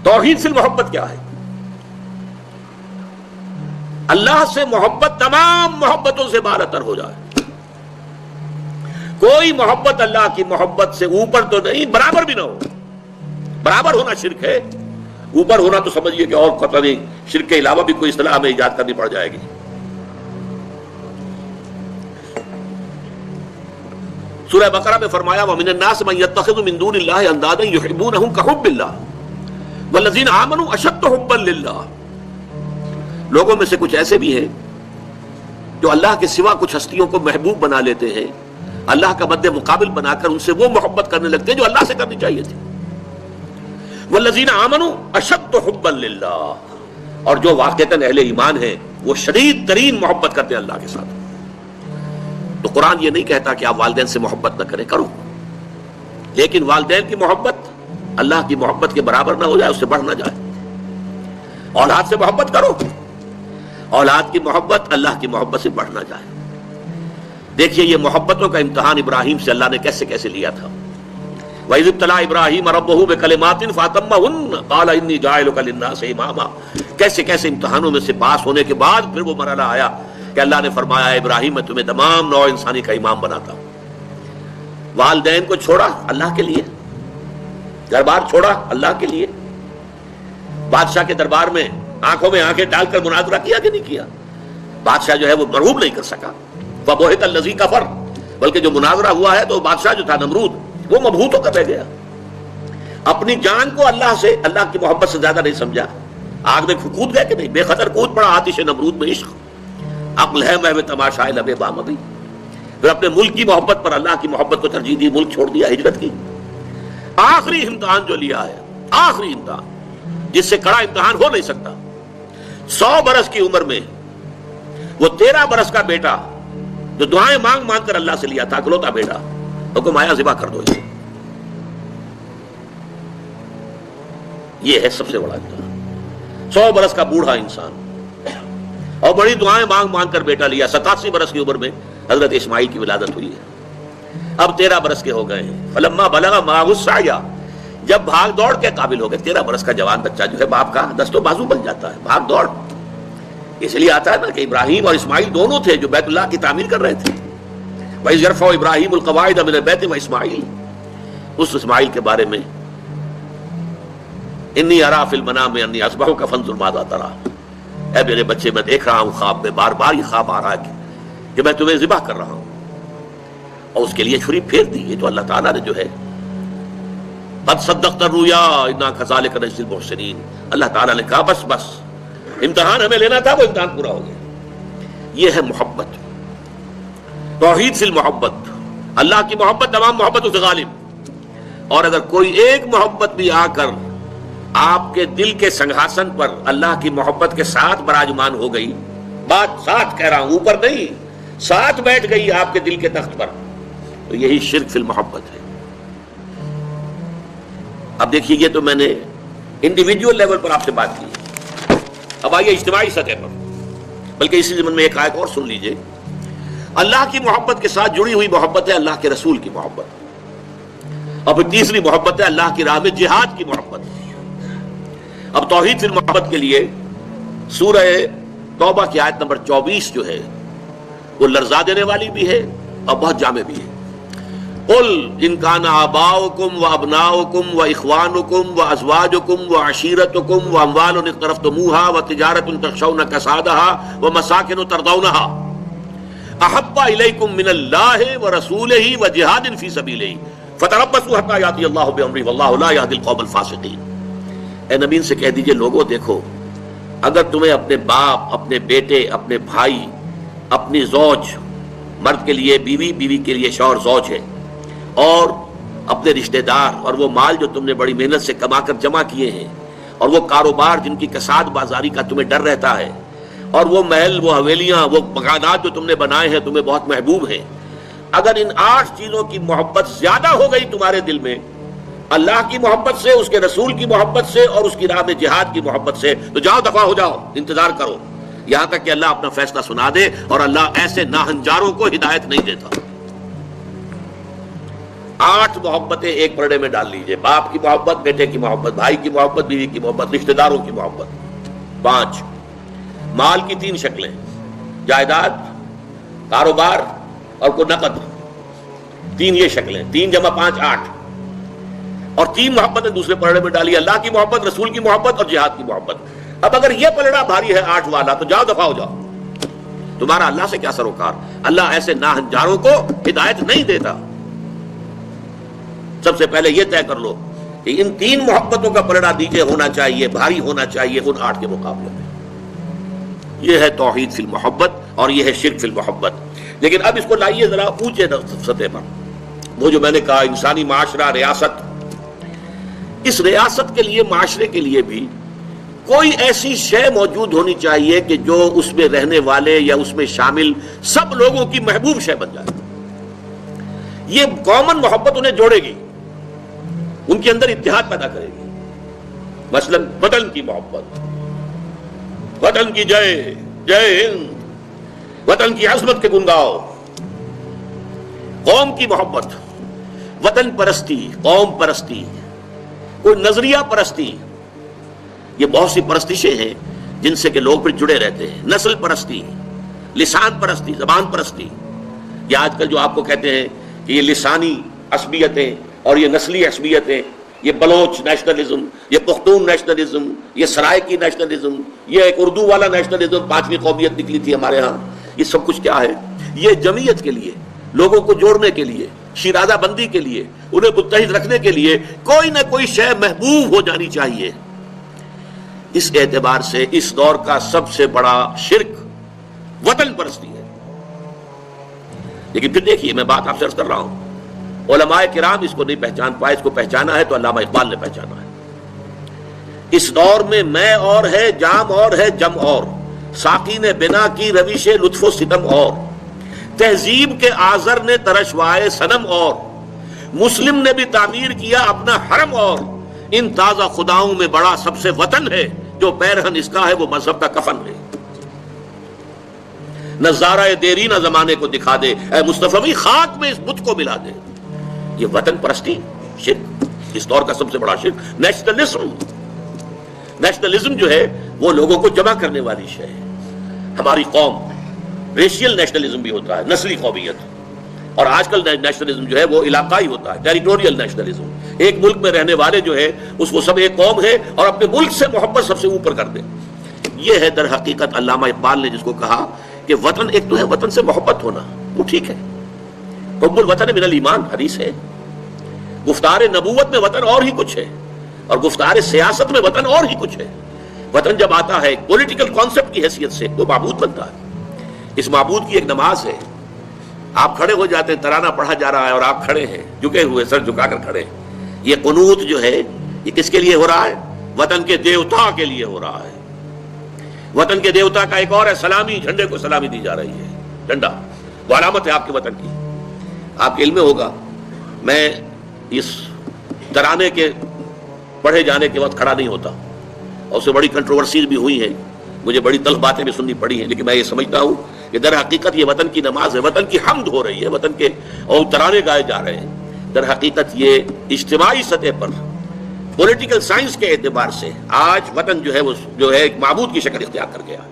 توحید فی المحبت کیا ہے؟ اللہ سے محبت تمام محبتوں سے بالاتر ہو جائے. کوئی محبت اللہ کی محبت سے اوپر تو نہیں، برابر بھی نہ ہو. برابر ہونا شرک ہے، اوپر ہونا تو سمجھیے کہ اور پتہ نہیں شرک کے علاوہ بھی کوئی اصطلاح ہمیں ایجاد کرنی پڑ جائے گی. سورہ بقرہ میں فرمایا وَمِنَ النَّاسِ مَن يَتَّخِذُ مِن دُونِ اللَّهِ أَندَادًا يُحِبُّونَهُم كَحُبِّ اللَّهِ وَالَّذِينَ آمَنُوا أَشَدُّ حُبًّا لِلَّهِ. لوگوں میں سے کچھ ایسے بھی ہیں جو اللہ کے سوا کچھ ہستیوں کو محبوب بنا لیتے ہیں، اللہ کا مد مقابل بنا کر ان سے وہ محبت کرنے لگتے ہیں جو اللہ سے کرنی چاہیے تھی. وَالَّذِينَ آمَنُوا أَشَدُّ حُبًّا لِلَّهِ، اور جو واقعتاً اہل ایمان ہیں وہ شدید ترین محبت کرتے ہیں اللہ کے ساتھ. تو قرآن یہ نہیں کہتا کہ آپ والدین سے محبت نہ کریں، کرو، لیکن والدین کی محبت اللہ کی محبت کے برابر نہ ہو جائے، اس سے بڑھ نہ جائے. اولاد سے محبت کرو، اولاد کی محبت اللہ کی محبت سے بڑھ نہ جائے. دیکھیے یہ محبتوں کا امتحان ابراہیم سے اللہ نے کیسے کیسے لیا تھا. وَإِذِ ابْتَلَىٰ إِبْرَاهِيمَ رَبُّهُ بِكَلِمَاتٍ فَأَتَمَّهُنَّ قَالَ إِنِّي جَاعِلُكَ لِلنَّاسِ إِمَامًا. کیسے کیسے امتحانوں میں سے پاس ہونے کے بعد پھر وہ مرحلہ آیا کہ اللہ نے فرمایا ابراہیم میں تمہیں تمام نوع انسانی کا امام بناتا ہوں. والدین کو چھوڑا اللہ کے لیے، گھر بار چھوڑا اللہ کے لیے. بادشاہ کے دربار میں آنکھوں میں آنکھیں ڈال کر مناظرہ کیا کہ نہیں کیا؟ بادشاہ جو ہے وہ مرعوب نہیں کر سکا. فَبُہِتَ الَّذِي كَفَرَ، بلکہ جو مناظرہ ہوا ہے تو بادشاہ جو تھا نمرود وہ مبہوت ہو کر رہ گیا. اپنی جان کو اللہ سے، اللہ کی محبت سے زیادہ نہیں سمجھا. آگ میں کود گئے کہ نہیں؟ بے خطر کود پڑا آتش نمرود میں عشق. عقل ہے محو تماشائے لب بام ابھی. پھر اپنے ملک کی محبت پر اللہ کی محبت کو ترجیح دی، ملک چھوڑ دیا، ہجرت کی. آخری امتحان جو لیا ہے، آخری امتحان جس سے کڑا امتحان ہو نہیں سکتا. 100 برس کی عمر میں وہ 13 برس کا بیٹا جو دعائیں مانگ مانگ کر اللہ سے لیا تھا، اکلوتا بیٹا، حکم آیا ذبح کر دو. یہ ہے سب سے بڑا امتحان. 100 برس کا بوڑھا انسان اور بڑی دعائیں مانگ مانگ کر بیٹا لیا. 87 برس کی عمر میں حضرت اسماعیل کی ولادت ہوئی ہے. اب 13 برس کے ہو گئے ہیں. فلما بلغ معه السعي، جب بھاگ دوڑ کے قابل ہو گئے. 13 برس کا جوان بچہ جو ہے باپ کا دست و بازو بن جاتا ہے، بھاگ دوڑ. اس لیے آتا ہے نا کہ ابراہیم اور اسماعیل دونوں تھے جو بیت اللہ کی تعمیر کر رہے تھے. وَإِذْ يَرْفَعُ إِبْرَاهِيمُ الْقَوَاعِدَ مِنَ الْبَيْتِ وَإِسْمَاعِيلُ، اس اسماعیل کے بارے میں إِنِّي أَرَىٰ فِي الْمَنَامِ أَنِّي أَذْبَحُكَ فَانظُرْ مَاذَا تَرَىٰ. اے میرے بچے میں دیکھ رہا ہوں خواب میں، بار بار یہ خواب آ رہا ہے کہ میں تمہیں ذبح کر رہا ہوں. اور اس کے لیے چھری پھیر دی. یہ تو اللہ تعالیٰ نے جو ہے قد صدقت الرؤیا انا كذلك نجزي المحسنین، اللہ تعالیٰ نے کہا بس بس، امتحان ہمیں لینا تھا، وہ امتحان پورا ہو گیا. یہ ہے محبت، توحید فی المحبت. اللہ کی محبت تمام محبتوں سے غالب. اور اگر کوئی ایک محبت بھی آ کر آپ کے دل کے سنگھاسن پر اللہ کی محبت کے ساتھ براجمان ہو گئی، بات ساتھ کہہ رہا ہوں، اوپر نہیں، ساتھ بیٹھ گئی آپ کے دل کے تخت پر، تو یہی شرک فی المحبت ہے. اب دیکھیے یہ تو میں نے انڈیویجول لیول پر آپ سے بات کی. اب آئیے اجتماعی سطح پر، بلکہ اسی ضمن میں ایک آیت اور سن لیجئے. اللہ کی محبت کے ساتھ جڑی ہوئی محبت ہے اللہ کے رسول کی محبت، اور پھر تیسری محبت ہے اللہ کی راہ میں جہاد کی محبت. اب توحید فی المحبت کے لیے سورہ توبہ کی آیت نمبر 24 جو ہے وہ لرزا دینے والی بھی ہے اور بہت جامع بھی ہے. قل ان کان آباؤکم وابناؤکم واخوانکم وازواجکم وعشیرتکم واموال اقترفتموها وتجارۃ تخشون کسادها ومساکن ترضونها احب الیکم من اللہ ورسولہ وجہاد فی سبیلہ فتربصوا حتی یاتی اللہ بامرہ واللہ لا یہدی القوم الفاسقین. اے نبی سے کہہ دیجئے لوگوں دیکھو، اگر تمہیں اپنے باپ، اپنے بیٹے، اپنے بھائی، اپنی زوج، مرد کے لیے بیوی، بیوی کے لیے شوہر زوج ہے، اور اپنے رشتہ دار اور وہ مال جو تم نے بڑی محنت سے کما کر جمع کیے ہیں، اور وہ کاروبار جن کی کساد بازاری کا تمہیں ڈر رہتا ہے، اور وہ محل، وہ حویلیاں، وہ مکانات جو تم نے بنائے ہیں تمہیں بہت محبوب ہیں. اگر ان 8 چیزوں کی محبت زیادہ ہو گئی تمہارے دل میں اللہ کی محبت سے، اس کے رسول کی محبت سے اور اس کی راہ میں جہاد کی محبت سے، تو جاؤ دفع ہو جاؤ، انتظار کرو یہاں تک کہ اللہ اپنا فیصلہ سنا دے. اور اللہ ایسے ناہنجاروں کو ہدایت نہیں دیتا. 8 محبتیں ایک پرڑے میں ڈال لیجئے. باپ کی محبت، بیٹے کی محبت، بھائی کی محبت، بیوی کی محبت، رشتہ داروں کی محبت. 5 مال کی 3 شکلیں، جائیداد، کاروبار اور کوئی نقد. 3 یہ شکلیں، 3 جمع 5 8. اور 3 محبتیں دوسرے پلڑے میں ڈالی، اللہ کی محبت، رسول کی محبت اور جہاد کی محبت. اب اگر یہ پلڑا بھاری ہے 8 والا تو جاؤ دفع ہو جاؤ. تمہارا اللہ سے کیا سروکار. اللہ ایسے ناہنجاروں کو ہدایت نہیں دیتا. سب سے پہلے یہ طے کر لو کہ ان 3 محبتوں کا پلڑا نیچے ہونا چاہیے، بھاری ہونا چاہیے ان 8 کے مقابلے میں. یہ ہے توحید فی المحبت اور یہ ہے شرک فی المحبت. لیکن اب اس کو لائیے ذرا اونچے سطح پر. وہ جو میں نے کہا انسانی معاشرہ، ریاست، اس ریاست کے لیے، معاشرے کے لیے بھی کوئی ایسی شے موجود ہونی چاہیے کہ جو اس میں رہنے والے یا اس میں شامل سب لوگوں کی محبوب شے بن جائے. یہ کامن محبت انہیں جوڑے گی، ان کے اندر اتحاد پیدا کرے گی. مثلا وطن کی محبت، وطن کی جے جے ہند، وطن کی عظمت کے گن گاؤ. قوم کی محبت، وطن پرستی، قوم پرستی، کوئی نظریہ پرستی. یہ بہت سی پرستشیں ہیں جن سے کہ لوگ پھر جڑے رہتے ہیں. نسل پرستی، لسان پرستی، زبان پرستی. یہ آج کل جو آپ کو کہتے ہیں کہ یہ لسانی عصبیتیں اور یہ نسلی عصبیتیں، یہ بلوچ نیشنلزم، یہ پختون نیشنلزم، یہ سرائکی نیشنلزم، یہ ایک اردو والا نیشنلزم، 5ویں قومیت نکلی تھی ہمارے ہاں. یہ سب کچھ کیا ہے؟ یہ جمعیت کے لیے، لوگوں کو جوڑنے کے لیے، شیرازہ بندی کے لیے، انہیں متحد رکھنے کے لیے کوئی نہ کوئی شے محبوب ہو جانی چاہیے. اس اعتبار سے اس دور کا سب سے بڑا شرک وطن پرستی ہے. لیکن پھر دیکھیے، میں بات آپ سے عرض کر رہا ہوں، علماء کرام اس کو نہیں پہچان پائے. اس کو پہچانا ہے تو علامہ اقبال نے پہچانا ہے. اس دور میں اور ہے، جام اور ہے، جم اور، ساقی نے بنا کی روش لطف و ستم اور، تہذیب کے آزر نے ترشوائے صنم اور، مسلم نے بھی تعمیر کیا اپنا حرم اور، ان تازہ خداؤں میں بڑا سب سے وطن ہے، جو پیرہن اس کا ہے وہ مذہب کا کفن ہے. نظارہ دیرینہ زمانے کو دکھا دے، اے مصطفی خاک میں اس بت کو ملا دے. یہ وطن پرستی شرک، اس دور کا سب سے بڑا شرک. نیشنلزم جو ہے وہ لوگوں کو جمع کرنے والی شے ہے. ہماری قوم، ریشیل نیشنلزم بھی ہوتا ہے، نسلی قومیت. اور آج کل نیشنلزم جو ہے وہ علاقائی ہوتا ہے، ٹیریٹوریل نیشنلزم. ایک ملک میں رہنے والے جو ہے اس کو سب ایک قوم ہے اور اپنے ملک سے محبت سب سے اوپر کر دے. یہ ہے در حقیقت علامہ اقبال نے جس کو کہا کہ وطن ایک تو ہے وطن سے محبت ہونا، وہ ٹھیک ہے، حب الوطن من الایمان حدیث ہے. گفتار نبوت میں وطن اور ہی کچھ ہے، اور گفتار سیاست میں وطن اور ہی کچھ ہے. وطن جب آتا ہے ایک پولیٹیکل کانسیپٹ کی حیثیت سے تو معبود بنتا ہے. اس معبود کی ایک نماز ہے. آپ کھڑے ہو جاتے ہیں، ترانہ پڑھا جا رہا ہے اور آپ کھڑے ہیں، جھکے ہوئے، سر جھکا کر کھڑے ہیں. یہ قنوت جو ہے یہ کس کے لیے ہو رہا ہے؟ وطن کے دیوتا کے لیے ہو رہا ہے. وطن کے دیوتا کا ایک اور ہے سلامی، جھنڈے کو سلامی دی جا رہی ہے. جھنڈا وہ علامت ہے آپ کے وطن کی. آپ کے علم میں ہوگا، میں اس ترانے کے پڑھے جانے کے وقت کھڑا نہیں ہوتا، اور اس سے بڑی کنٹروورسیز بھی ہوئی ہیں، مجھے بڑی تلخ باتیں بھی سننی پڑی ہیں. لیکن میں یہ سمجھتا ہوں کہ در حقیقت یہ وطن کی نماز ہے، وطن کی حمد ہو رہی ہے، وطن کے اور ترانے گائے جا رہے ہیں. در حقیقت یہ اجتماعی سطح پر پولیٹیکل سائنس کے اعتبار سے آج وطن جو ہے وہ جو ہے ایک معبود کی شکل اختیار کر گیا ہے.